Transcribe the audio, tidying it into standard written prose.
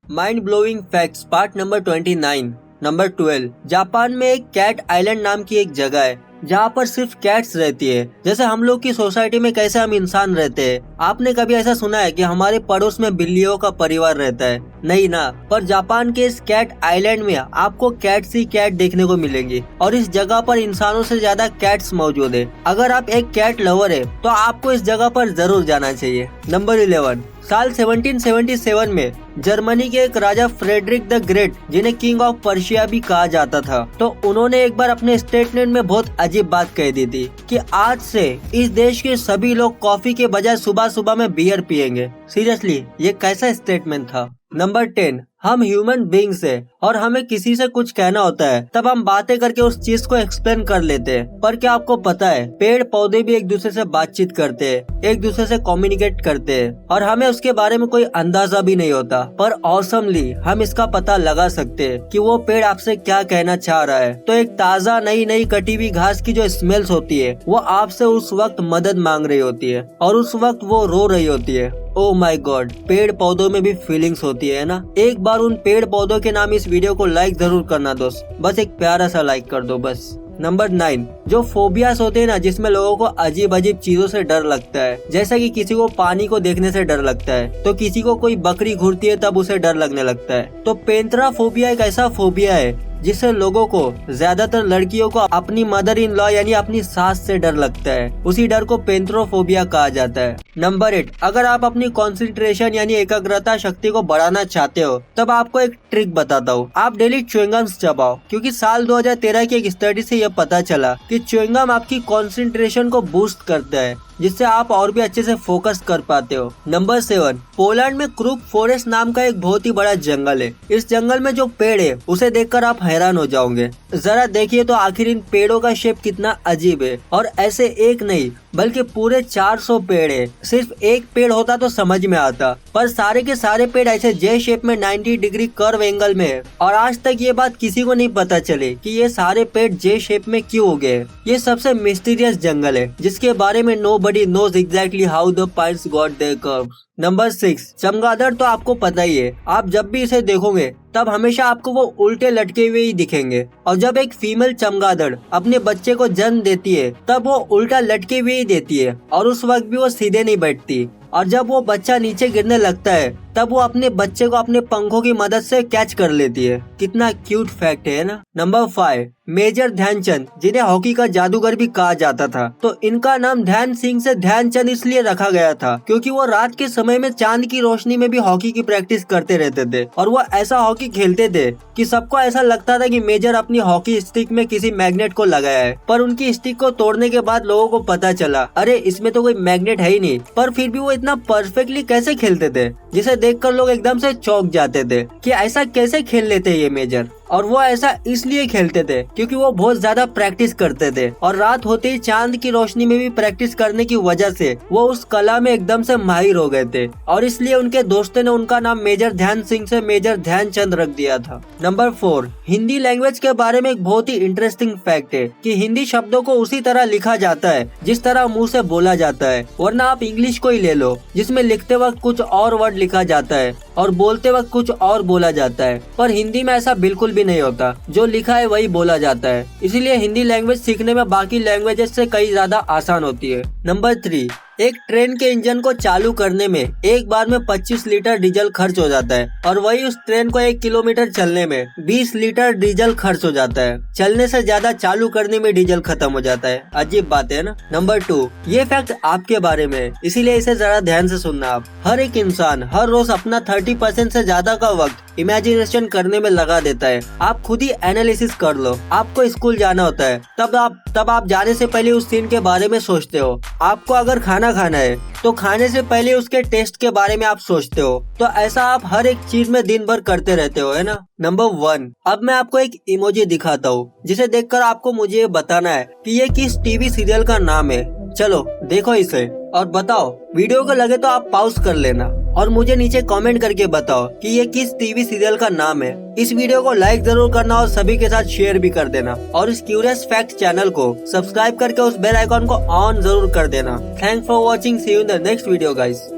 Mind blowing facts part number 29। Number 12, Japan में एक cat island नाम की एक जगह है जहाँ पर सिर्फ कैट्स रहती है। जैसे हम लोग की सोसाइटी में कैसे हम इंसान रहते हैं, आपने कभी ऐसा सुना है कि हमारे पड़ोस में बिल्लियों का परिवार रहता है? नहीं ना। पर जापान के इस कैट आइलैंड में आपको कैट्स ही कैट देखने को मिलेंगी और इस जगह पर इंसानों से ज्यादा कैट्स मौजूद है। अगर आप एक कैट लवर है तो आपको इस जगह पर जरूर जाना चाहिए। नंबर 11, साल 1777 में जर्मनी के एक राजा फ्रेडरिक द ग्रेट, जिन्हें किंग ऑफ पर्शिया भी कहा जाता था, तो उन्होंने एक बार अपने स्टेटमेंट में बहुत अजीब बात कह दी थी कि आज से इस देश के सभी लोग कॉफी के बजाय सुबह सुबह में बियर पियेंगे। सीरियसली, ये कैसा स्टेटमेंट था? नंबर 10, हम ह्यूमन बींग्स है और हमें किसी से कुछ कहना होता है तब हम बातें करके उस चीज को एक्सप्लेन कर लेते हैं। पर क्या आपको पता है, पेड़ पौधे भी एक दूसरे से बातचीत करते हैं, एक दूसरे से कम्युनिकेट करते हैं और हमें उसके बारे में कोई अंदाजा भी नहीं होता। पर ऑसमली हम इसका पता लगा सकते हैं कि वो पेड़ आपसे क्या कहना चाह रहा है। तो एक ताज़ा नई कटी हुई घास की जो स्मेल्स होती है वो आपसे उस वक्त मदद मांग रही होती है और उस वक्त वो रो रही होती है। ओह माय गॉड, पेड़ पौधों में भी फीलिंग्स होती है ना। एक बार उन पेड़ पौधों के नाम इस वीडियो को लाइक जरूर करना दोस्त, बस एक प्यारा सा लाइक कर दो बस। नंबर 9, जो फोबियास होते हैं ना, जिसमें लोगों को अजीब अजीब चीजों से डर लगता है, जैसा कि किसी को पानी को देखने से डर लगता है, तो किसी को कोई बकरी घूरती है तब उसे डर लगने लगता है। तो पेंथरा फोबिया एक ऐसा फोबिया है जिससे लोगों को, ज्यादातर लड़कियों को, अपनी मदर इन लॉ यानी अपनी सास से डर लगता है। उसी डर को पेंथ्रोफोबिया कहा जाता है। नंबर 8, अगर आप अपनी कंसंट्रेशन यानी एकाग्रता शक्ति को बढ़ाना चाहते हो तब आपको एक ट्रिक बताता हूँ। आप डेली च्युइंगम्स चबाओ, क्योंकि साल 2013 की एक स्टडी से यह पता चला कि च्युइंगम आपकी कंसंट्रेशन को बूस्ट करता है, जिससे आप और भी अच्छे से फोकस कर पाते हो। नंबर 7, पोलैंड में क्रूक फॉरेस्ट नाम का एक बहुत ही बड़ा जंगल है। इस जंगल में जो पेड़ है उसे देखकर आप हैरान हो जाओगे। जरा देखिए तो आखिर इन पेड़ों का शेप कितना अजीब है। और ऐसे एक नहीं बल्कि पूरे 400 पेड़ है। सिर्फ एक पेड़ होता तो समझ में आता, पर सारे के सारे पेड़ ऐसे जे शेप में 90 डिग्री कर्व एंगल में है। और आज तक ये बात किसी को नहीं पता चले कि ये सारे पेड़ जे शेप में क्यों हो गए। ये सबसे मिस्टीरियस जंगल है जिसके बारे में nobody knows exactly how the pines got their curves। Number 6, चमगादड़ तो आपको पता ही है। आप जब भी इसे देखोगे तब हमेशा आपको वो उल्टे लटके हुए ही दिखेंगे। और जब एक फीमेल चमगादड़ अपने बच्चे को जन्म देती है तब वो उल्टा लटके हुए ही देती है और उस वक्त भी वो सीधे नहीं बैठती। और जब वो बच्चा नीचे गिरने लगता है तब वो अपने बच्चे को अपने पंखों की मदद से कैच कर लेती है। कितना क्यूट फैक्ट है ना। नंबर 5, मेजर ध्यानचंद, जिन्हें हॉकी का जादूगर भी कहा जाता था, तो इनका नाम ध्यान सिंह से ध्यानचंद इसलिए रखा गया था क्योंकि वो रात के समय में चांद की रोशनी में भी हॉकी की प्रैक्टिस करते रहते थे। और वो ऐसा हॉकी खेलते थे कि सबको ऐसा लगता था कि मेजर अपनी हॉकी स्टिक में किसी मैग्नेट को लगाया है। पर उनकी स्टिक को तोड़ने के बाद लोगों को पता चला, अरे इसमें तो कोई मैग्नेट है ही नहीं। पर फिर भी वो इतना परफेक्टली कैसे खेलते थे, जिसे देखकर लोग एकदम से चौंक जाते थे कि ऐसा कैसे खेल लेते ये मेजर। और वो ऐसा इसलिए खेलते थे क्योंकि वो बहुत ज्यादा प्रैक्टिस करते थे और रात होते ही चांद की रोशनी में भी प्रैक्टिस करने की वजह से वो उस कला में एकदम से माहिर हो गए थे। और इसलिए उनके दोस्तों ने उनका नाम मेजर ध्यान सिंह से मेजर ध्यानचंद रख दिया था। नंबर 4, हिंदी लैंग्वेज के बारे में एक बहुत ही इंटरेस्टिंग फैक्ट है कि हिंदी शब्दों को उसी तरह लिखा जाता है जिस तरह मुंह से बोला जाता है। वरना आप इंग्लिश को ही ले लो, जिसमें लिखते वक्त कुछ और वर्ड लिखा जाता है और बोलते वक्त कुछ और बोला जाता है। पर हिंदी में ऐसा बिल्कुल भी नहीं होता, जो लिखा है वही बोला जाता है। इसीलिए हिंदी लैंग्वेज सीखने में बाकी लैंग्वेजेस से कई ज्यादा आसान होती है। नंबर 3, एक ट्रेन के इंजन को चालू करने में एक बार में 25 लीटर डीजल खर्च हो जाता है और वही उस ट्रेन को 1 किलोमीटर चलने में 20 लीटर डीजल खर्च हो जाता है। चलने से ज्यादा चालू करने में डीजल खत्म हो जाता है। अजीब बात है ना। नंबर 2, ये फैक्ट आपके बारे में, इसीलिए इसे जरा ध्यान से सुनना आप। हर एक इंसान हर रोज अपना 30% से ज्यादा का वक्त इमेजिनेशन करने में लगा देता है। आप खुद ही एनालिसिस कर लो। आपको स्कूल जाना होता है तब आप जाने से पहले उस सीन के बारे में सोचते हो। आपको अगर खाना है तो खाने से पहले उसके टेस्ट के बारे में आप सोचते हो। तो ऐसा आप हर एक चीज में दिन भर करते रहते हो, है ना। नंबर 1, अब मैं आपको एक इमोजी दिखाता हूँ जिसे देखकर आपको मुझे ये बताना है कि ये किस टीवी सीरियल का नाम है। चलो देखो इसे और बताओ। वीडियो को लगे तो आप पॉज कर लेना और मुझे नीचे कमेंट करके बताओ कि ये किस टीवी सीरियल का नाम है। इस वीडियो को लाइक जरूर करना और सभी के साथ शेयर भी कर देना और इस क्यूरियस फैक्ट चैनल को सब्सक्राइब करके उस बेल आइकॉन को ऑन जरूर कर देना। Thanks for watching, see you in the next video guys.